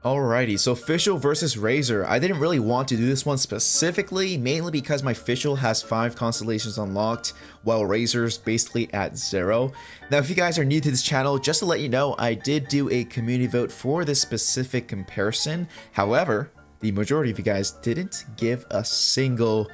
Alrighty, so Fischl versus Razor. I didn't really want to do this one specifically, mainly because my Fischl has 5 constellations unlocked, while Razor's basically at 0. Now, if you guys are new to this channel, just to let you know, I did do a community vote for this specific comparison. However, the majority of you guys didn't give a single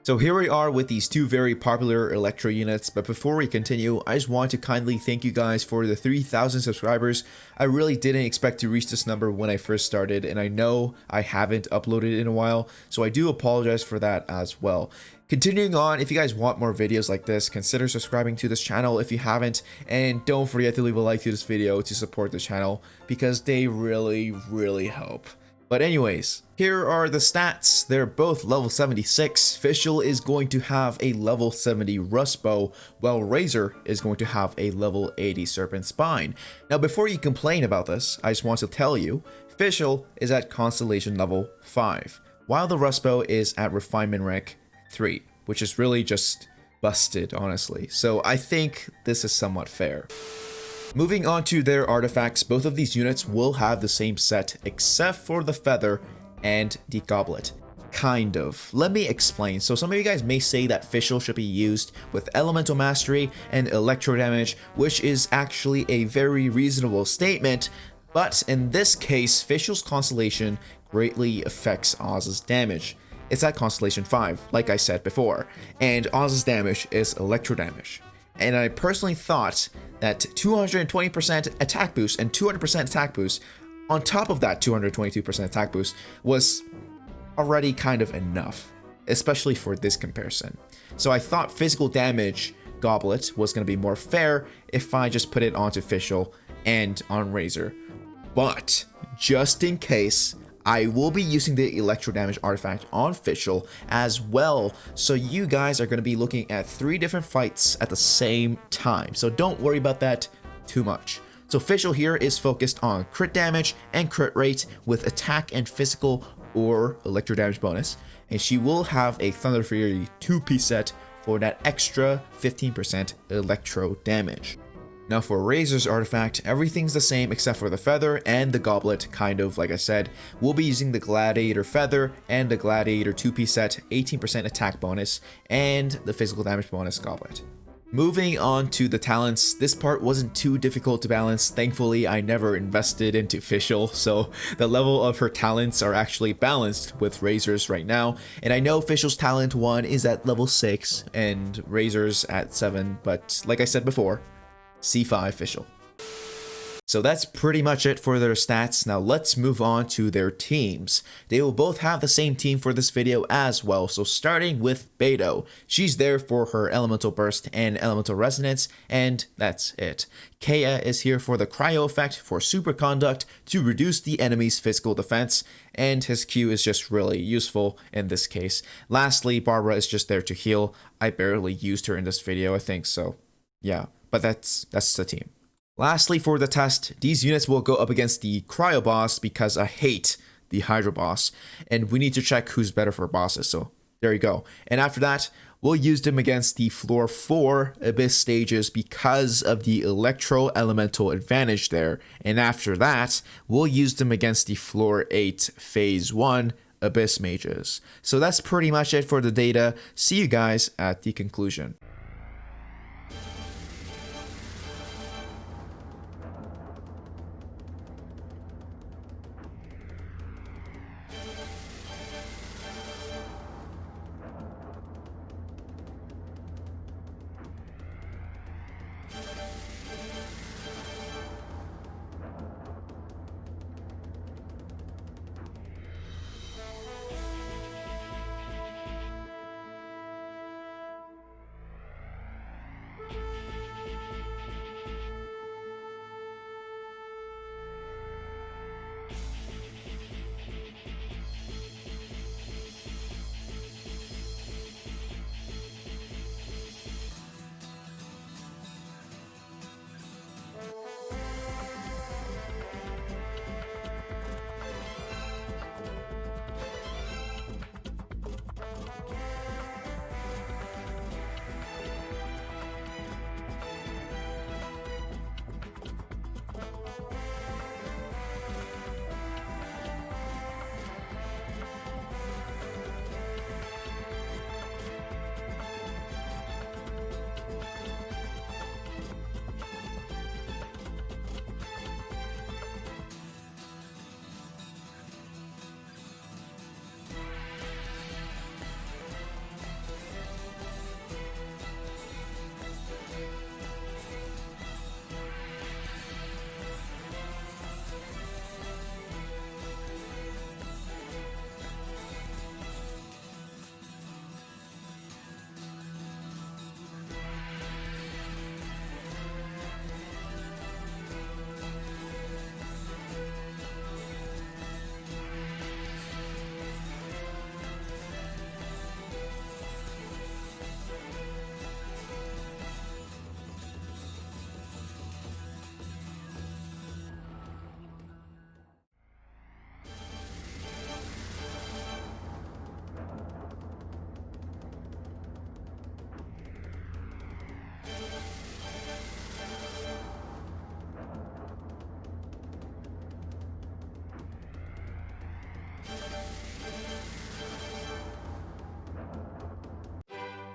So here we are with these two very popular Electro units, but before we continue, I just want to kindly thank you guys for the 3,000 subscribers. I really didn't expect to reach this number when I first started, and I know I haven't uploaded in a while, so I do apologize for that as well. Continuing on, if you guys want more videos like this, consider subscribing to this channel if you haven't, and don't forget to leave a like to this video to support the channel, because they really help. But anyways, here are the stats. They're both level 76. Fischl is going to have a level 70 Rust Bow, while Razor is going to have a level 80 Serpent Spine. Now, before you complain about this, I just want to tell you, Fischl is at Constellation level 5, while the Rust Bow is at Refinement rank 3, which is really just busted, honestly. So I think this is somewhat fair. Moving on to their artifacts, both of these units will have the same set except for the feather and the goblet. Kind of. Let me explain. So some of you guys may say that Fischl should be used with elemental mastery and electro damage, which is actually a very reasonable statement, but in this case, Fischl's constellation greatly affects Oz's damage. It's at Constellation 5, like I said before, and Oz's damage is electro damage. And I personally thought that 220% attack boost and 200% attack boost on top of that 222% attack boost was already kind of enough, especially for this comparison. So I thought physical damage goblet was going to be more fair if I just put it onto Fischl and on Razor. But just in case, I will be using the electro damage artifact on Fischl as well, so you guys are going to be looking at 3 different fights at the same time, so don't worry about that too much. So Fischl here is focused on crit damage and crit rate with attack and physical or electro damage bonus, and she will have a Thunder Fury 2-piece set for that extra 15% electro damage. Now for Razor's artifact, everything's the same except for the feather and the goblet, kind of like I said. We'll be using the Gladiator feather and the Gladiator 2-piece set, 18% attack bonus, and the physical damage bonus goblet. Moving on to the talents, this part wasn't too difficult to balance. Thankfully, I never invested into Fischl, so the level of her talents are actually balanced with Razor's right now. And I know Fischl's talent 1 is at level 6 and Razor's at 7, but like I said before, C5 Fischl. So that's pretty much it for their stats. Now let's move on to their teams. They will both have the same team for this video as well. So starting with Beidou, she's there for her Elemental Burst and Elemental Resonance, and that's it. Kea is here for the Cryo effect for Superconduct to reduce the enemy's physical defense, and his Q is just really useful in this case. Lastly, Barbara is just there to heal. I barely used her in this video, I think, so yeah, but that's the team. Lastly, for the test, these units will go up against the Cryo boss because I hate the Hydro boss, and we need to check who's better for bosses, so there you go. And after that, we'll use them against the Floor 4 Abyss stages because of the Electro Elemental advantage there, and after that, we'll use them against the Floor 8 Phase 1 Abyss mages. So that's pretty much it for the data. See you guys at the conclusion.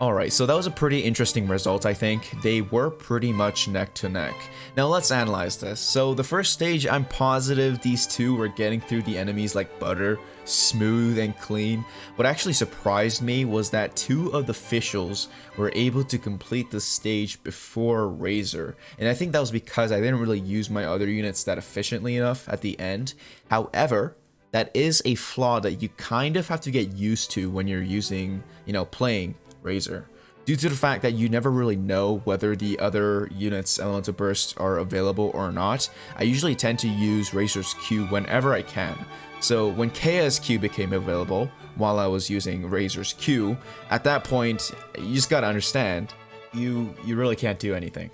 Alright, so that was a pretty interesting result, I think. They were pretty much neck to neck. Now let's analyze this. So the first stage, I'm positive these two were getting through the enemies like butter, smooth and clean. What actually surprised me was that two of the Fischls were able to complete the stage before Razor. And I think that was because I didn't really use my other units that efficiently enough at the end. However, that is a flaw that you kind of have to get used to when you're using, playing Razor, due to the fact that you never really know whether the other units' elemental bursts are available or not. I usually tend to use Razor's Q whenever I can. So when Kaya's Q became available while I was using Razor's Q, at that point, you just gotta understand, you really can't do anything.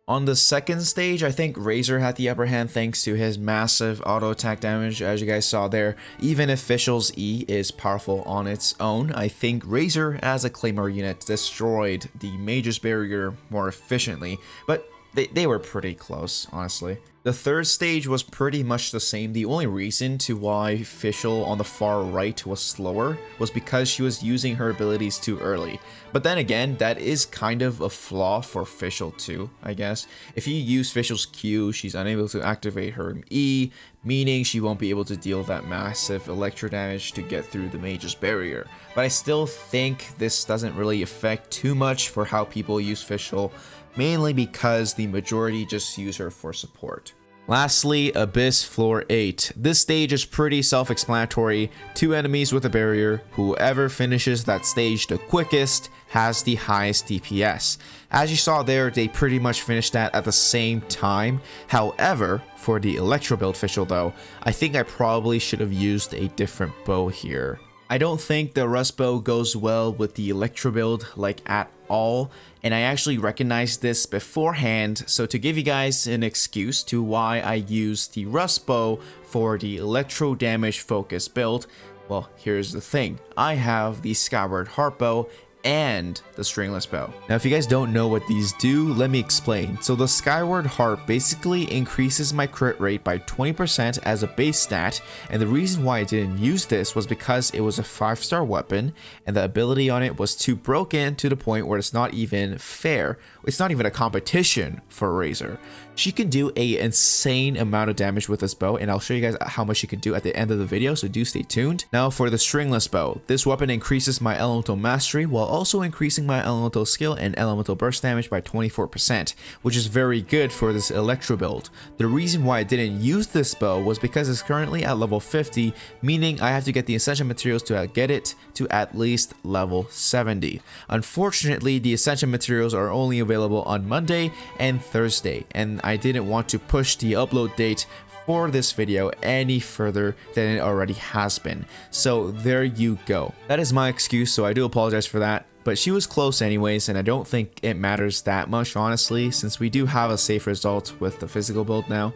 On the second stage, I think Razor had the upper hand thanks to his massive auto attack damage, as you guys saw there. Even if Fischl's E is powerful on its own, I think Razor as a Claymore unit destroyed the Mage's Barrier more efficiently, but they were pretty close, honestly. The third stage was pretty much the same. The only reason to why Fischl on the far right was slower was because she was using her abilities too early. But then again, that is kind of a flaw for Fischl too, I guess. If you use Fischl's Q, she's unable to activate her E, meaning she won't be able to deal that massive electro damage to get through the Mage's Barrier. But I still think this doesn't really affect too much for how people use Fischl, mainly because the majority just use her for support. Lastly, Abyss Floor 8. This stage is pretty self-explanatory. Two enemies with a barrier. Whoever finishes that stage the quickest has the highest DPS. As you saw there, they pretty much finished that at the same time. However, for the Electro build Fischl though, I think I probably should have used a different bow here. I don't think the Rust bow goes well with the Electro build like at all, and I actually recognized this beforehand, so to give you guys an excuse to why I used the Rust bow for the Electro damage focus build, well, here's the thing. I have the Skyward Harp bow and the stringless bow. Now if you guys don't know what these do, let me explain. So the Skyward Harp basically increases my crit rate by 20% as a base stat, and the reason why I didn't use this was because it was a 5-star weapon and the ability on it was too broken to the point where it's not even fair. It's not even a competition for Razor. She can do an insane amount of damage with this bow, and I'll show you guys how much she can do at the end of the video, so do stay tuned. Now for the stringless bow, this weapon increases my elemental mastery while also increasing my elemental skill and elemental burst damage by 24%, which is very good for this Electro build. The reason why I didn't use this bow was because it's currently at level 50, meaning I have to get the essential materials to get it to at least level 70. Unfortunately, the essential materials are only available on Monday and Thursday, and I didn't want to push the upload date for this video any further than it already has been. So there you go. That is my excuse, so I do apologize for that. But she was close anyways, and I don't think it matters that much, honestly, since we do have a safe result with the physical build now.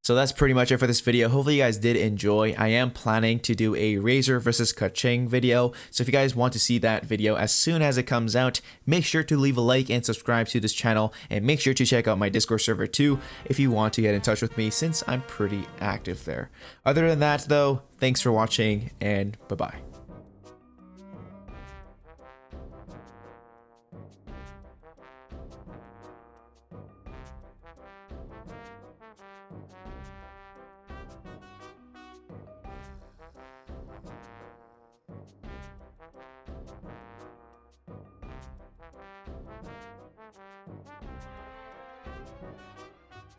So that's pretty much it for this video. Hopefully you guys did enjoy. I am planning to do a Razor versus Kaching video. So if you guys want to see that video as soon as it comes out, make sure to leave a like and subscribe to this channel. And make sure to check out my Discord server too if you want to get in touch with me, since I'm pretty active there. Other than that though, thanks for watching and bye-bye.